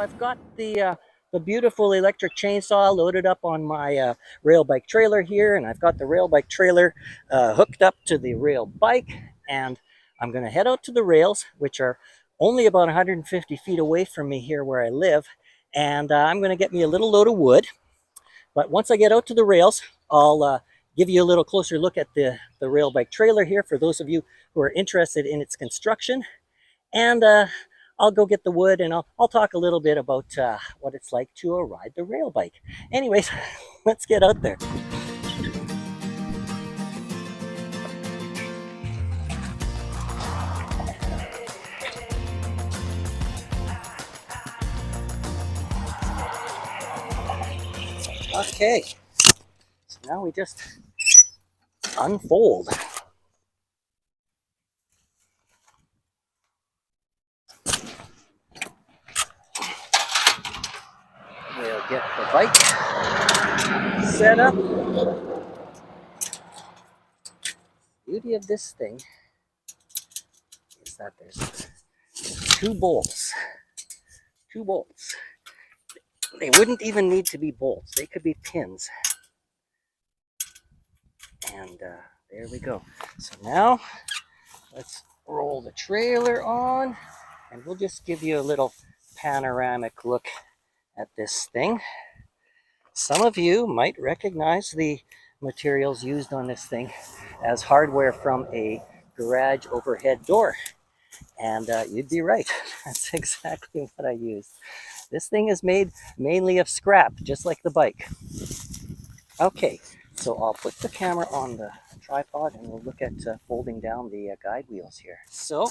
I've got the beautiful electric chainsaw loaded up on my rail bike trailer here, and I've got the rail bike trailer hooked up to the rail bike, and I'm going to head out to the rails, which are only about 150 feet away from me here where I live, and I'm going to get me a little load of wood. But once I get out to the rails, I'll give you a little closer look at the rail bike trailer here for those of you who are interested in its construction. And I'll go get the wood, and I'll talk a little bit about what it's like to ride the rail bike. Anyways, let's get out there. Okay, so now we just unfold. We'll get the bike set up. The beauty of this thing is that there's two bolts. Two bolts. They wouldn't even need to be bolts. They could be pins. And there we go. So now let's roll the trailer on, and we'll just give you a little panoramic look at this thing. Some of you might recognize the materials used on this thing as hardware from a garage overhead door. And you'd be right. That's exactly what I used. This thing is made mainly of scrap, just like the bike. Okay, so I'll put the camera on the tripod and we'll look at folding down the guide wheels here. So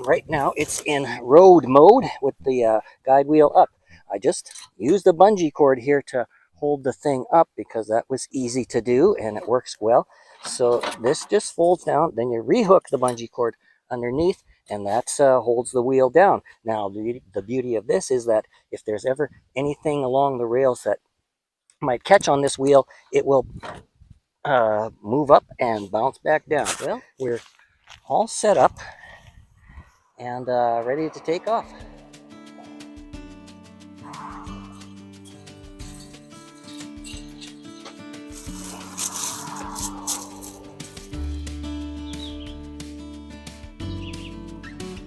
right now it's in road mode with the guide wheel up. I just used a bungee cord here to hold the thing up because that was easy to do and it works well. So this just folds down, then you rehook the bungee cord underneath, and that holds the wheel down. Now the beauty of this is that if there's ever anything along the rails that might catch on this wheel, it will move up and bounce back down. Well, we're all set up and ready to take off.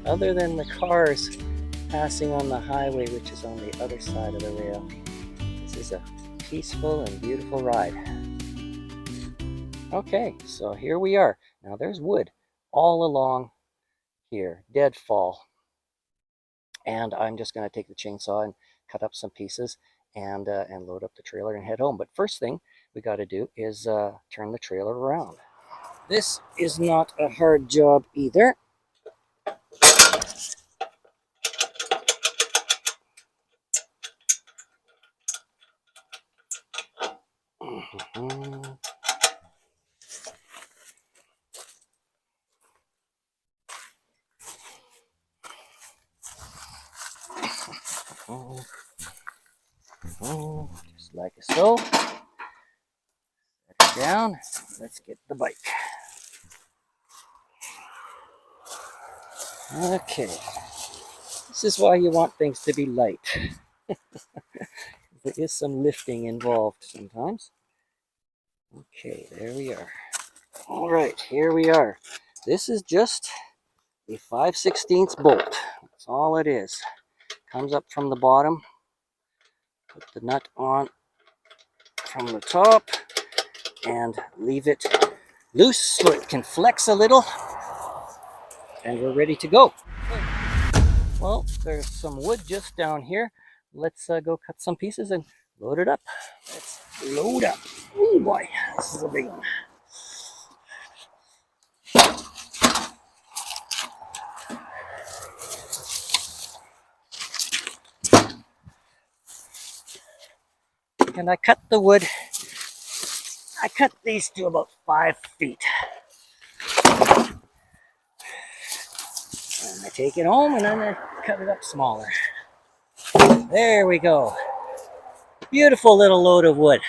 Other than the cars passing on the highway, which is on the other side of the rail, this is a peaceful and beautiful ride. Okay, so here we are. Now there's wood all along here, deadfall. And I'm just going to take the chainsaw and cut up some pieces and load up the trailer and head home. But first thing we got to do is turn the trailer around. This is not a hard job either. Just like so. Set it down. Let's get the bike. Okay. This is why you want things to be light. There is some lifting involved sometimes. Okay, there we are. All right, here we are. This is just a 5/16 bolt. That's all it is. Comes up from the bottom. Put the nut on from the top and leave it loose so it can flex a little. And we're ready to go. Well, there's some wood just down here. Let's go cut some pieces and load it up. Let's load up. Oh boy, this is a big one. And I cut the wood. I cut these to about 5 feet. And I take it home and then I cut it up smaller. There we go. Beautiful little load of wood.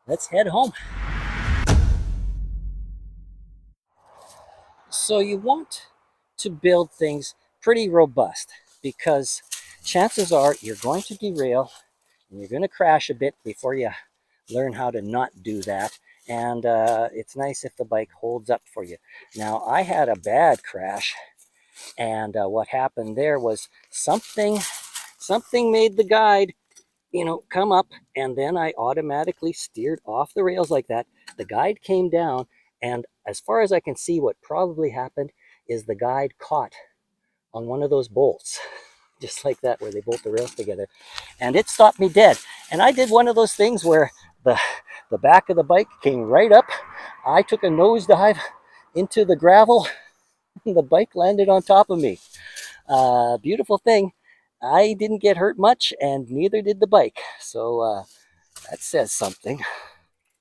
Let's head home. So you want to build things pretty robust because chances are you're going to derail and you're going to crash a bit before you learn how to not do that. And it's nice if the bike holds up for you. Now, I had a bad crash, and what happened there was something made the guide, come up, and then I automatically steered off the rails like that. The guide came down, and as far as I can see, what probably happened is the guide caught on one of those bolts, just like that, where they bolt the rails together, and it stopped me dead. And I did one of those things where the back of the bike came right up. I took a nosedive into the gravel, and the bike landed on top of me. Beautiful thing. I didn't get hurt much, and neither did the bike. So that says something.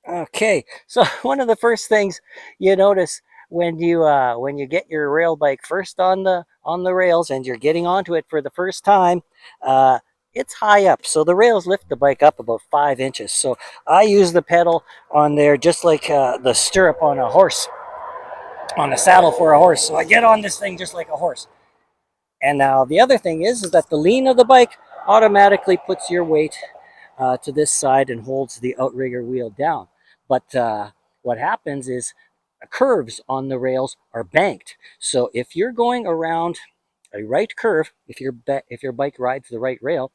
Okay, so one of the first things you notice when you get your rail bike first on the rails and you're getting onto it for the first time, it's high up. So the rails lift the bike up about 5 inches. So I use the pedal on there just like the stirrup on a horse, on a saddle for a horse. So I get on this thing just like a horse. And now the other thing is that the lean of the bike automatically puts your weight to this side and holds the outrigger wheel down. But what happens is curves on the rails are banked. So if you're going around a right curve, if your bike rides the right rail,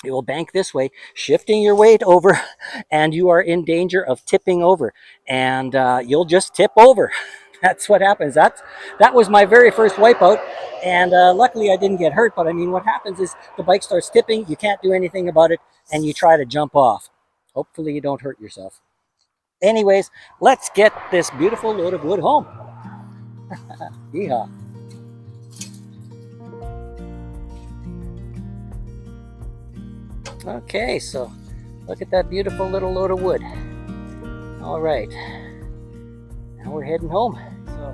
it will bank this way, shifting your weight over, and you are in danger of tipping over, and you'll just tip over. That's what happens. That was my very first wipeout, and luckily I didn't get hurt. But I mean, what happens is the bike starts tipping, you can't do anything about it, and you try to jump off. Hopefully you don't hurt yourself. Anyways, let's get this beautiful load of wood home. Yeehaw. Okay, so look at that beautiful little load of wood. All right, now we're heading home. So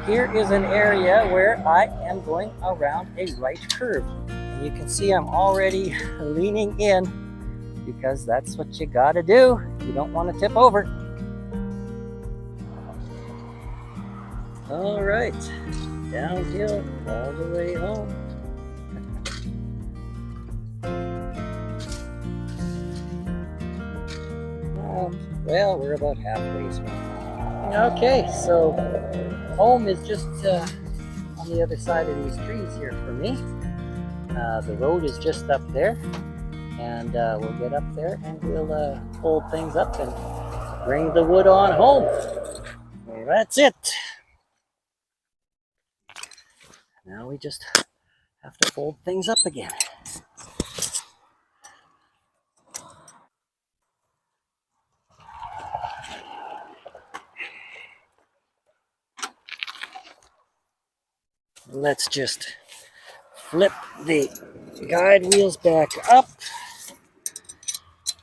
here is an area where I am going around a right curve. And you can see I'm already leaning in because that's what you gotta do. You don't want to tip over. All right, downhill all the way home. Well, we're about halfway. Okay, so home is just on the other side of these trees here for me. The road is just up there, and we'll get up there and we'll fold things up and bring the wood on home. Well, that's it. Now we just have to fold things up again. Let's just flip the guide wheels back up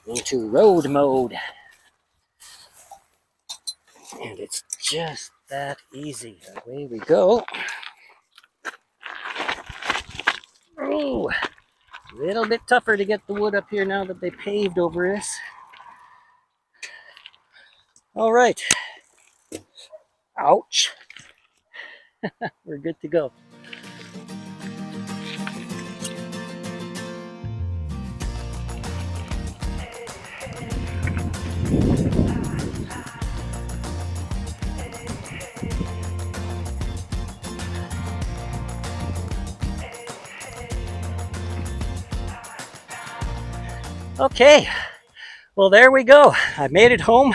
into road mode. And it's just that easy. Away we go. Oh, a little bit tougher to get the wood up here now that they paved over this. All right. Ouch. We're good to go. Okay, well, there we go. I made it home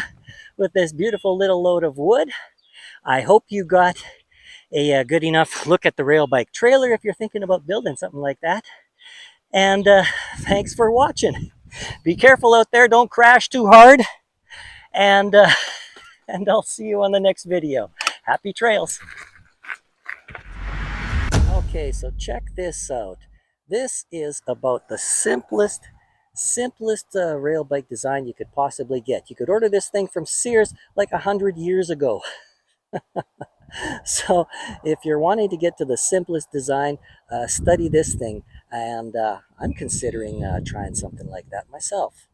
with this beautiful little load of wood. I hope you got a good enough look at the Railbike trailer if you're thinking about building something like that. And thanks for watching. Be careful out there, don't crash too hard. And I'll see you on the next video. Happy trails. Okay, so check this out. This is about the simplest rail bike design you could possibly get. You could order this thing from Sears like 100 years ago. So if you're wanting to get to the simplest design, study this thing, and I'm considering trying something like that myself.